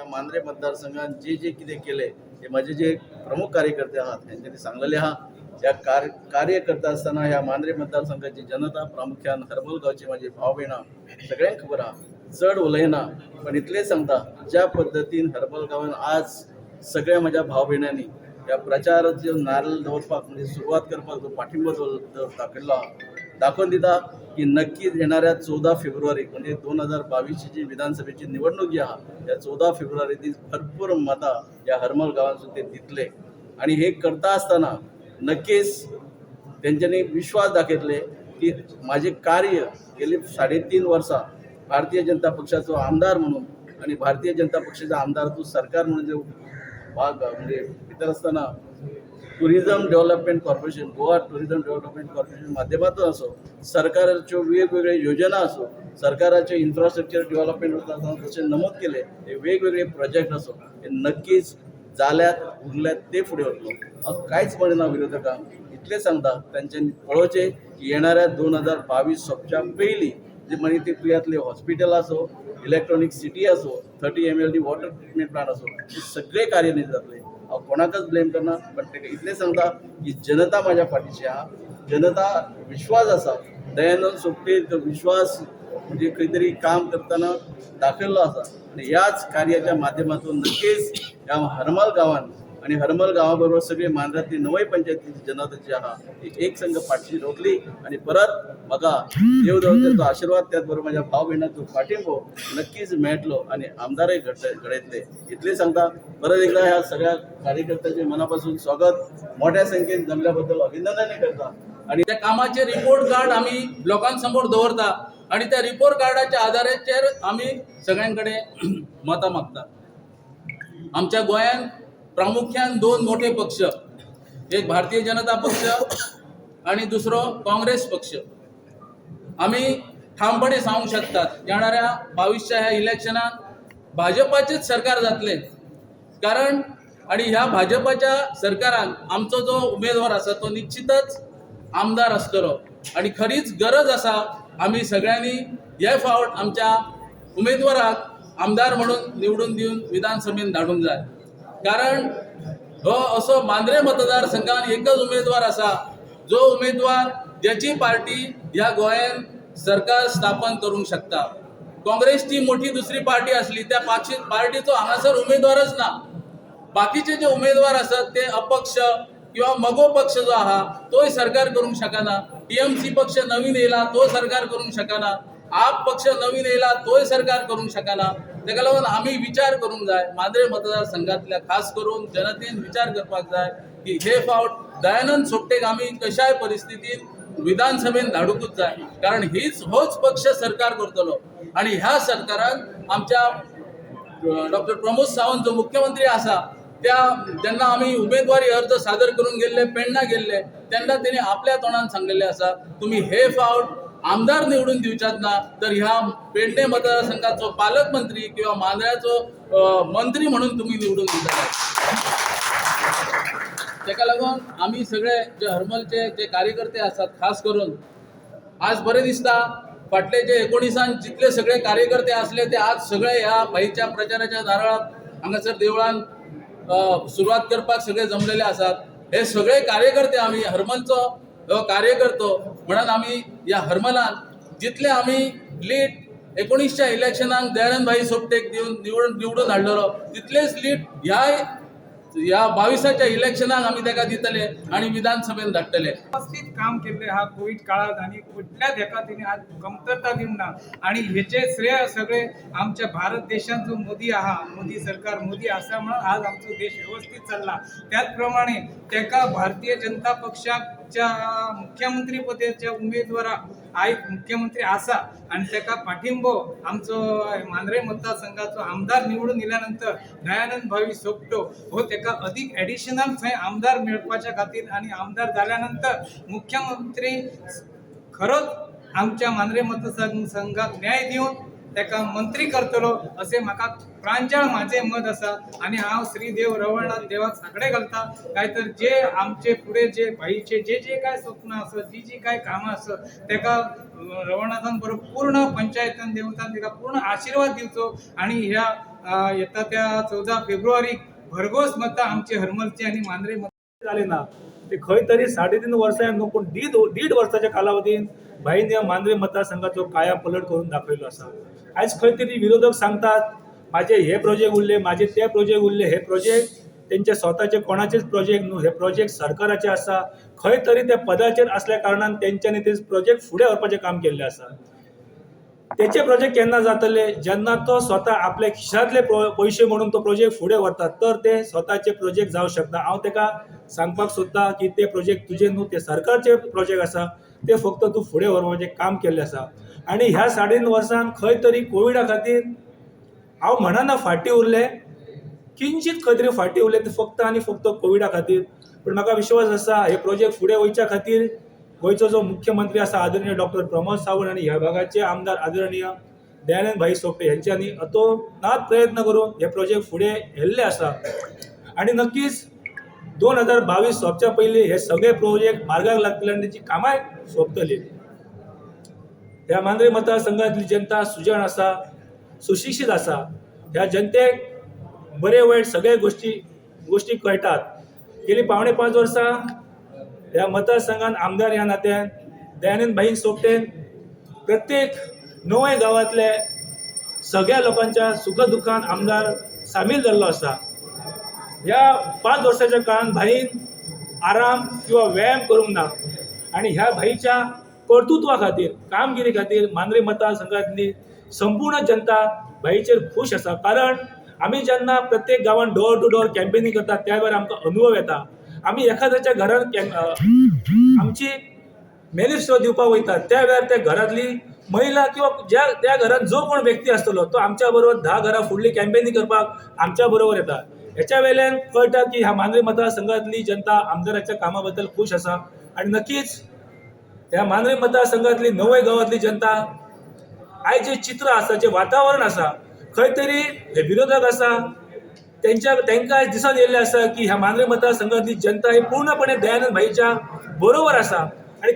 ह्या मांद्रे मतदारसंघात जे जे कितें केले हे माझे जे प्रमुख कार्यकर्ते आहात त्यांनी सांगलेले आहात. या कार्य करता असताना ह्या मांद्रे मतदारसंघाची जनता प्रामुख्यान हरमल गावची माझी भाव भयणां सगळ्यांक खबर आहा. चड उलयना पण इतलें सांगता ज्या पद्दतीन हरमल गांवांत आज सगळ्या माझ्या भाव भयणांनी ह्या प्रचाराचो नारळ दवरपाक म्हणजे सुरवात करपाक जो पाठिंबो दाखयल्लो आहा दाखोवन दिता की नक्कीच येणाऱ्या 14 फेब्रुवारीक म्हणजे 2022ची जी विधानसभेची निवडणूक जी आहा त्या 14 फेब्रुवारी दीस भरपूर मतां या हरमल गांवांतसून ते दितले. आणि हे करता असताना नक्कीच त्यांच्यानी विश्वास दाखयतले की माझे कार्य गेली 3.5 वर्सां भारतीय जनता पक्षाचो आमदार म्हणून आणि भारतीय जनता पक्षाच्या आमदाराचो सरकार म्हणून जो भाग म्हणजे भितर असताना tourism development corporation Goa tourism development corporation माध्यमातून असो सरकाराच्यो वेगवेगळ्या योजना असो सरकाराचे इन्फ्रास्ट्रक्चर डेव्हलपमेंट जसे नमूद केले हे वेगवेगळे प्रोजेक्ट असो हे नक्कीच जाल्यात उरल्यात ते फुडें वतलो. कांयच म्हणना विरोधकांक इतलें सांगता तांच्यांनी पळोवचें की येणाऱ्या 2022 सोंपच्या पयलीं जे म्हणजे ते पुण्यातले हॉस्पिटल असो इलेक्ट्रॉनिक सिटी असो 30 MLD वॉटर ट्रिटमेंट प्लांट असो हे सगळे कार्यान्वित जातले. हांव कोणाकच ब्लेम करना पण ताका इतलें सांगता की जनता माझ्या फाटीची आहा. जनता विश्वास आसा दयानंद सोपटे तो विश्वास म्हणजे खंय तरी काम करताना दाखयल्लो आसा आणि ह्याच कार्याच्या माध्यमातून नक्कीच ह्या हरमल गांवांत आणि हरमल गांवा बरोबर सगळे मांद्रातली 9 पंचायतीची जनता जी आहा ती एक संघ फाटची रोखली आणि परत म्हाका देव देवतेचो आशिर्वाद त्याच बरोबर माझ्या भाव भयणांचो पाठिंबो नक्कीच मेळटलो आणि आमदारय घडयतले इतलें सांगता. परत एकदा ह्या सगळ्या कार्यकर्त्यांचे मनापासून स्वागत मोठ्या संख्येन जमल्या बद्दल अभिनंदनय करता. आणि त्या कामाचे रिपोर्ट कार्ड आम्ही लोकांसमोर दवरता आणि त्या रिपोर्ट कार्डाच्या आधाराचेर आम्ही सगळ्यांकडे मतां मागता. आमच्या गोंयांत प्रामुख्यान 2 मोठे पक्ष एक भारतीय जनता पक्ष आणि दुसरो काँग्रेस पक्ष. आम्ही ठामपणे सांगू शकतात येणाऱ्या 22च्या ह्या इलेक्शनात भाजपाचेच सरकार जातले कारण आणि ह्या भाजपाच्या सरकारान आमचो जो उमेदवार आसा तो निश्चितच आमदार आसतलो आणि खरीच गरज आसा आम्ही सगळ्यांनी हे फावट आमच्या उमेदवाराक आमदार म्हणून निवडून दिवन विधानसभेत धाडूंक जाय. कारण हो असो मांद्रे मतदारसंघात एकच उमेदवार आसा जो उमेदवार ज्याची पार्टी ह्या गोंयांत सरकार स्थापन करूंक शकता. काँग्रेसची मोठी दुसरी पार्टी असली त्या पार्टीचो हांगासर उमेदवारच ना. बाकीचे जे उमेदवार असतात ते अपक्ष किंवा मगो पक्ष जो आहा तोय सरकार करूंक शकना. TMC पक्ष नवीन येयला तो सरकार करूंक शकना. आप पक्ष नवीन येयला तोय सरकार करूंक शकना. ताका लागून आमी विचार करूंक जाय मांद्रे मतदारसंघातल्या खास करून जनतेन विचार करपाक जाय की हे फावट दयानंद सोपटेक आमी कशाय परिस्थितीन विधानसभेत धाडूकूच जाय कारण होच पक्ष सरकार करतलो आणि ह्या सरकारान आमच्या डॉक्टर प्रमोद सावंत जो मुख्यमंत्री आसा जेन्ना आमी उमेदवारी अर्ज सादर करून गेल्ले पेडणा गेल्ले तेन्ना तेणी आपल्या तोंडान सांगलेले आसा तुम्ही हे फावट आमदार निवडून दिवच्यात ना तर ह्या पेडणे मतदारसंघाचो पालकमंत्री किंवा मांद्र्याचो मंत्री म्हणून तुम्ही निवडून दिता. ताका लागून आमी सगळे जे हरमलचे जे कार्यकर्ते आसात खास करून आज बरें दिसता फाटले जे 19 जितले सगळे कार्यकर्ते असले ते आज सगळे ह्या भाईच्या प्रचाराच्या नारळाक हांगासर देवळान सुरवात करपाक सगळे जमलेले आसात. हे सगळे कार्यकर्ते आमी हरमलचो कार्यकर्तो म्हणून आमी या हरमलान जितले आमी लीड 19च्या इलेक्शनाक दयानंद भाई सोपटेक दिवन निवडून हाडलेलो तितलेच लीड ह्या 22च्या इलेक्शनाक आमी ताका दितले आणि विधानसभेत धाडटले. व्यवस्थित काम केले हा कोविड काळात आणि कुठल्याच एका तिने आज कमतरता देऊन ना आणि ह्याचे श्रेय सगळे आमच्या भारत देशात जो मोदी आहा मोदी सरकार मोदी असा म्हणून आज आमचा देश व्यवस्थित चालला. त्याचप्रमाणे त्याका भारतीय जनता पक्षाच्या मुख्यमंत्री पदाच्या उमेदवाराक आयज मुख्यमंत्री आसा आणि त्याका पाठिंबो आमचो मांद्रे मतदारसंघाचो आमदार निवडून दिल्यानंतर दयानंद भाई सोपटो हो त्याका अधिक ॲडिशनल थंय आमदार मेळपाच्या खातीर आणि आमदार झाल्यानंतर मुख्यमंत्री खरोच आमच्या मांद्रे मतदारसंघाक न्याय दिवन त्याका मंत्री करतलो असे म्हाका प्रांजळ माझे मत आसा आणि हांव श्री देव रवळनाथ देवाक साकडे घालता काय तर जे आमचे पुढे जे भाईचे जे काय स्वप्न असत जी काय कामां असत तेका रवळनाथान बरोबर पूर्ण पंचायतान देवतान तेका पूर्ण आशीर्वाद दिवचो आणि ह्या येता त्या 14 फेब्रुवारी भरघोस मतां आमचे हरमलचे आणि मांद्रे जाले ना ते खंय तरी 3.5 वर्सां न्हू पूण दीड वर्साच्या कालावधीन भाईन या मांद्रे मतदारसंघाचो काया पलट करून दाखयलो आसा. आयज खंय तरी विरोधक सांगतात माझे हे प्रोजेक्ट उरले, माझे ते प्रोजेक्ट उरले. हे प्रोजेक्ट तेंचे स्वताचे कोणाचेच प्रोजेक्ट न्हू, हे प्रोजेक्ट सरकाराचे आसा. खंय तरी ते पदाचेर असल्या कारणान तेंच्यांनी ते प्रोजेक्ट फुडें व्हरपाचें काम केल्लें आसा. त्याचे प्रोजेक्ट केन्ना जातले जेन्ना तो स्वता आपल्या खिशांतले पयशे म्हणून तो प्रोजेक्ट फुडें व्हरता तर ते स्वताचे प्रोजेक्ट जावं शकता. हांव ताका सांगपाक सोदता की ते प्रोजेक्ट तुजे न्हू, ते सरकारचे प्रोजेक्ट आसा, ते फक्त तूं फुडें व्हरपाचें काम केल्लें आसा. आनी ह्या 3.5 वर्सांक खंय तरी कोविडा खातीर हांव म्हणना फाटीं उरले, किंचीत खंय तरी फाटीं उरले, ते फक्त आनी फक्त कोविडा खातीर. पूण म्हाका विश्वास आसा हे प्रोजेक्ट फुडें वयच्या खातीर गोंयचो जो मुख्यमंत्री आसा आदरणीय डॉक्टर प्रमोद सावंत आनी ह्या भागाचे आमदार आदरणीय दयानंद भाई सोपटे यांच्यांनी अतोनात प्रयत्न करून हे प्रोजेक्ट फुडें व्हेल्ले आसा. आनी नक्कीच 2022 सोंपच्या पयलीं हे सगळे प्रोजेक्ट मार्गाक लागतले आनी तेची कामाय सोंपतली. ह्या मांद्रे मतदारसंघांतली जनता सुजाण आसा, सुशिक्षीत आसा. ह्या जनतेक बरे वायट सगळे गोष्टी कळटात. गेली 5.5 वर्सां ह्या मतदारसंघात आमदार ह्या नात्यान दयानंद भाई सोपटेन प्रत्येक नवे गांवांतले सगळ्या लोकांच्या सुखदुखान आमदार सामील जाल्लो आसा. ह्या 5 वर्साच्या काळान भाईन आराम किंवा व्यायाम करूंक ना. आनी ह्या भाईच्या कर्तृत्वा खातीर, कामगिरी खातीर मांद्रे मतदारसंघातली संपूर्ण जनता भाईचेर खूश आसा. कारण आमी जेन्ना प्रत्येक गांवांत डोर टू डोर कॅम्पेनिंग करतात त्या वेळार आमकां अनुभव येता. आमी एखाद्याच्या घरांत आमची मॅनिफेस्टो दिवपाक वयतात त्या वेळार त्या घरांतली महिला किंवा त्या घरांत जो कोण व्यक्ती आसतलो तो आमच्या बरोबर 10 घरां फुडली कॅम्पेनिंग करपाक आमच्या बरोबर येता. हेच्या वेल्यान कळटा की ह्या मांद्रे मतदारसंघातली जनता आमदाराच्या कामा बद्दल खूश आसा. आनी नक्कीच ह्या मांद्रे मतदारसंघातली नवय गांवांतली जनता आयज जे चित्र आसा, जे वातावरण आसा, खंय तरी हे विरोधक आसा तांकां आयज दिसून येयल्लें आसा की ह्या मांद्रे मतदारसंघातली जनता ही पूर्णपणे दयानंद भाईच्या बरोबर आसा.